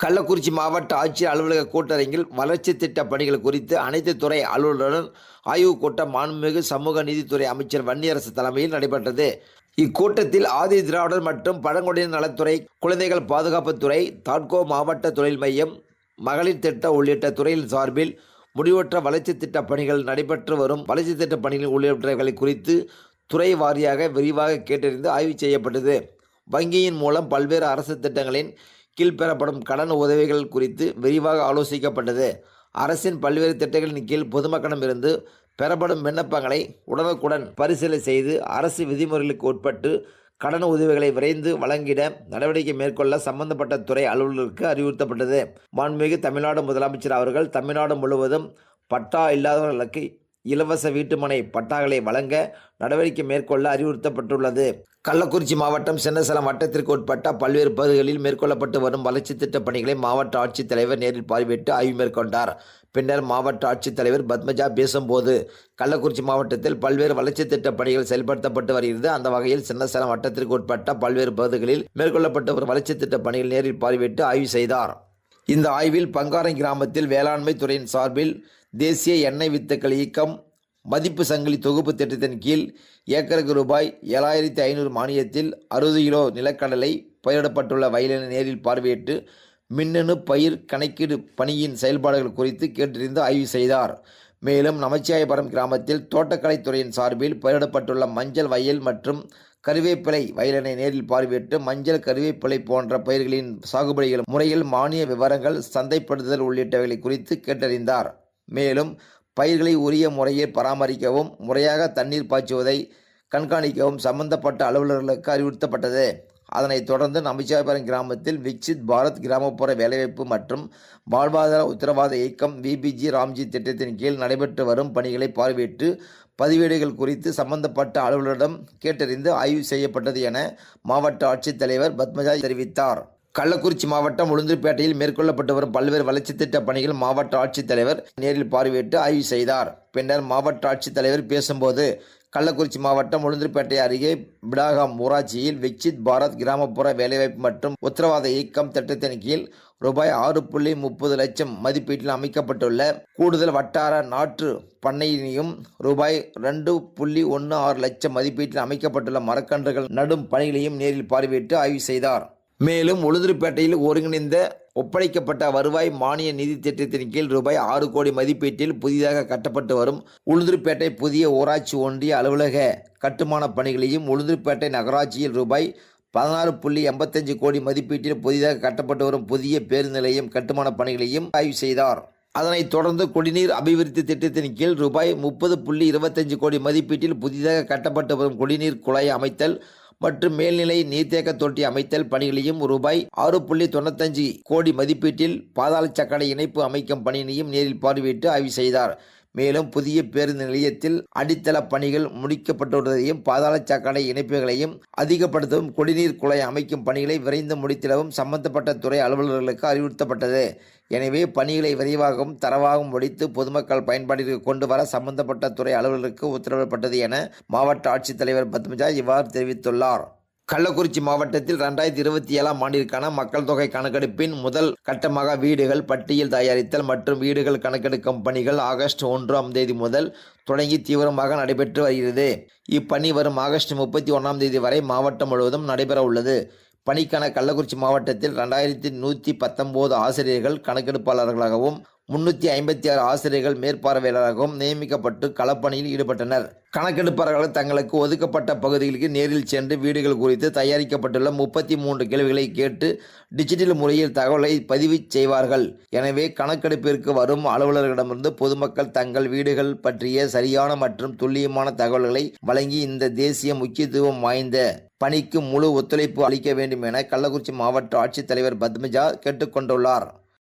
கள்ளக்குறிச்சி மாவட்ட ஆட்சியர் அலுவலக கூட்டரங்கில் வளர்ச்சி திட்ட பணிகள் குறித்து அனைத்து துறை அலுவலருடன் ஆய்வுக் கூட்டம் மாண்புமிகு சமூக நீதித்துறை அமைச்சர் வன்னியரசு தலைமையில் நடைபெற்றது. இக்கூட்டத்தில் ஆதி திராவிடர் மற்றும் பழங்குடியினர் நலத்துறை, குழந்தைகள் பாதுகாப்புத்துறை, தாட்கோ மாவட்ட தொழில் மையம், மகளிர் திட்ட உள்ளிட்ட துறையின் சார்பில் முடிவற்ற வளர்ச்சி திட்ட பணிகள் நடைபெற்று வரும் வளர்ச்சி திட்ட பணிகள் உள்ளிட்டவைகளை குறித்து துறை வாரியாக விரிவாக கேட்டறிந்து ஆய்வு செய்யப்பட்டது. வங்கியின் மூலம் பல்வேறு அரசு திட்டங்களின் கீழ் பெறப்படும் கடன் உதவிகள் குறித்து விரிவாக ஆலோசிக்கப்பட்டது. அரசின் பல்வேறு திட்டங்களின் கீழ் பொதுமக்களிடமிருந்து பெறப்படும் விண்ணப்பங்களை உடனுக்குடன் பரிசீலனை செய்து அரசு விதிமுறைகளுக்கு உட்பட்டு கடன் உதவிகளை விரைந்து வழங்கிட நடவடிக்கை மேற்கொள்ள சம்பந்தப்பட்ட துறை அலுவலர்களுக்கு அறிவுறுத்தப்பட்டது. மாண்புமிகு தமிழ்நாடு முதலமைச்சர் அவர்கள் தமிழ்நாடு முழுவதும் பட்டா இல்லாதவர்களுக்கு இலவச வீட்டுமனை பட்டாக்களை வழங்க நடவடிக்கை மேற்கொள்ள அறிவுறுத்தப்பட்டுள்ளது. கள்ளக்குறிச்சி மாவட்டம் சின்னசேலம் வட்டத்திற்கு உட்பட்ட பல்வேறு பகுதிகளில் மேற்கொள்ளப்பட்டு வரும் வளர்ச்சி திட்டப் பணிகளை மாவட்ட ஆட்சித்தலைவர் நேரில் பார்வையிட்டு ஆய்வு மேற்கொண்டார். பின்னர் மாவட்ட ஆட்சித்தலைவர் பத்மஜா பேசும்போது, கள்ளக்குறிச்சி மாவட்டத்தில் பல்வேறு வளர்ச்சி திட்டப் பணிகள் செயல்படுத்தப்பட்டு வருகிறது. அந்த வகையில் சின்னசேலம் வட்டத்திற்கு உட்பட்ட பல்வேறு பகுதிகளில் மேற்கொள்ளப்பட்டு வரும் வளர்ச்சி திட்டப் பணிகள் நேரில் பார்வையிட்டு ஆய்வு செய்தார். இந்த ஆய்வில் பங்காரம் கிராமத்தில் வேளாண்மை துறையின் சார்பில் தேசிய எண்ணெய் வித்துக்கள் இயக்கம் மதிப்பு சங்கிலி தொகுப்பு திட்டத்தின் கீழ் ஏக்கருக்கு ரூபாய் 7500 மானியத்தில் 60 கிலோ நிலக்கடலை பயிரிடப்பட்டுள்ள வயலினை நேரில் பார்வையிட்டு மின்னணு பயிர் கணக்கீடு பணியின் செயல்பாடுகள் குறித்து கேட்டறிந்து ஆய்வு செய்தார். மேலும் நமச்சிவாயபுரம் கிராமத்தில் தோட்டக்கலைத்துறையின் சார்பில் பயிரிடப்பட்டுள்ள மஞ்சள் வயல் மற்றும் கருவேப்பிலை வயலினை நேரில் பார்வையிட்டு மஞ்சள், கருவேப்பிலை போன்ற பயிர்களின் சாகுபடிகள் முறையில் மானிய விவரங்கள், சந்தைப்படுத்துதல் உள்ளிட்டவைகளை குறித்து கேட்டறிந்தார். மேலும் பயிர்களை உரிய முறையில் பராமரிக்கவும் முறையாக தண்ணீர் பாய்ச்சுவதை கண்காணிக்கவும் சம்பந்தப்பட்ட அலுவலர்களுக்கு அறிவுறுத்தப்பட்டது. அதனைத் தொடர்ந்து நமச்சிவாயபுரம் கிராமத்தில் விக்சித் பாரத் கிராமப்புற வேலைவாய்ப்பு மற்றும் வாழ்வாதார உத்தரவாத இயக்கம் விபிஜி ராம்ஜி திட்டத்தின் கீழ் நடைபெற்று வரும் பணிகளை பார்வையிட்டு பதிவேடுகள் குறித்து சம்பந்தப்பட்ட அலுவலரிடம் கேட்டறிந்து ஆய்வு செய்யப்பட்டது என மாவட்ட ஆட்சித்தலைவர் பத்மஜா தெரிவித்தார். கள்ளக்குறிச்சி மாவட்டம் உளுந்தூர்பேட்டையில் மேற்கொள்ளப்பட்டு வரும் பல்வேறு வளர்ச்சி திட்ட பணிகள் மாவட்ட ஆட்சித்தலைவர் நேரில் பார்வையிட்டு ஆய்வு செய்தார். பின்னர் மாவட்ட ஆட்சித்தலைவர் பேசும்போது, கள்ளக்குறிச்சி மாவட்டம் உளுந்தூர்பேட்டை அருகே பிடாகம் ஊராட்சியில் விக்சித் பாரத் கிராமப்புற வேலைவாய்ப்பு மற்றும் உத்தரவாத இயக்கம் திட்டத்தின் கீழ் ரூபாய் 6.30 லட்சம் மதிப்பீட்டில் அமைக்கப்பட்டுள்ள கூடுதல் வட்டார நாற்று பண்ணையினையும் ரூபாய் 2.16 லட்சம் மதிப்பீட்டில் அமைக்கப்பட்டுள்ள மரக்கன்றுகள் நடும் பணிகளையும் நேரில் பார்வையிட்டு ஆய்வு செய்தார். மேலும் உளுந்தூர்பேட்டையில் ஒருங்கிணைந்த ஒப்படைக்கப்பட்ட வருவாய் மானிய நிதி திட்டத்தின் கீழ் ரூபாய் 6 கோடி மதிப்பீட்டில் புதிதாக கட்டப்பட்டு வரும் உளுந்தூர்பேட்டை புதிய ஊராட்சி ஒன்றிய அலுவலக கட்டுமான பணிகளையும், உளுந்தூர்பேட்டை நகராட்சியில் ரூபாய் 16.85 கோடி மதிப்பீட்டில் புதிதாக கட்டப்பட்டு வரும் புதிய பேருந்து நிலையம் கட்டுமான பணிகளையும் ஆய்வு செய்தார். அதனைத் தொடர்ந்து குடிநீர் அபிவிருத்தி திட்டத்தின் கீழ் ரூபாய் 30.25 கோடி மதிப்பீட்டில் புதிதாக கட்டப்பட்டு வரும் குடிநீர் குழாய் அமைத்தல் மற்றும் மேல்நிலை நீர்த்தேக்க தொட்டி அமைத்தல் பணிகளையும், ரூபாய் 6.95 கோடி மதிப்பீட்டில் பாதாள சாக்கடை இணைப்பு அமைக்கும் பணியினையும் நேரில் பார்வையிட்டு ஆய்வு செய்தார். மேலும் புதிய பேருந்து நிலையத்தில் அடித்தள பணிகள் முடிக்கப்பட்டுள்ளதையும், பாதாள சாக்கடை இணைப்புகளையும் அதிகப்படுத்தவும், குடிநீர் குழாய் அமைக்கும் பணிகளை விரைந்து முடித்திடவும் சம்பந்தப்பட்ட துறை அலுவலர்களுக்கு அறிவுறுத்தப்பட்டது. எனவே பணிகளை விரைவாகவும் தரவாகவும் முடித்து பொதுமக்கள் பயன்பாட்டிற்கு கொண்டு வர சம்பந்தப்பட்ட துறை அலுவலருக்கு உத்தரவிடப்பட்டது என மாவட்ட ஆட்சித்தலைவர் பத்மஜா இவ்வாறு தெரிவித்துள்ளார். கள்ளக்குறிச்சி மாவட்டத்தில் 2027ஆம் ஆண்டிற்கான மக்கள் தொகை கணக்கெடுப்பின் முதல் கட்டமாக வீடுகள் பட்டியல் தயாரித்தல் மற்றும் வீடுகள் கணக்கெடுக்கும் பணிகள் ஆகஸ்ட் 1ஆம் தேதி முதல் தொடங்கி தீவிரமாக நடைபெற்று வருகிறது. இப்பணி வரும் ஆகஸ்ட் 31ஆம் தேதி வரை மாவட்டம் முழுவதும் நடைபெற உள்ளது. பணிக்கான கள்ளக்குறிச்சி மாவட்டத்தில் 2119 ஆசிரியர்கள் கணக்கெடுப்பாளர்களாகவும் 356 ஆசிரியர்கள் மேற்பார்வையாளராகவும் நியமிக்கப்பட்டு களப்பணியில் ஈடுபட்டனர். கணக்கெடுப்பாளர்கள் தங்களுக்கு ஒதுக்கப்பட்ட பகுதிகளுக்கு நேரில் சென்று வீடுகள் குறித்து தயாரிக்கப்பட்டுள்ள 33 கேள்விகளை கேட்டு டிஜிட்டல் முறையில் தகவலை பதிவு செய்வார்கள். எனவே கணக்கெடுப்பிற்கு வரும் அலுவலர்களிடமிருந்து பொதுமக்கள் தங்கள் வீடுகள் பற்றிய சரியான மற்றும் துல்லியமான தகவல்களை வழங்கி இந்த தேசிய முக்கியத்துவம் வாய்ந்த பணிக்கு முழு ஒத்துழைப்பு அளிக்க வேண்டும் என கள்ளக்குறிச்சி மாவட்ட ஆட்சித்தலைவர் பத்மஜா கேட்டுக்கொண்டுள்ளார்.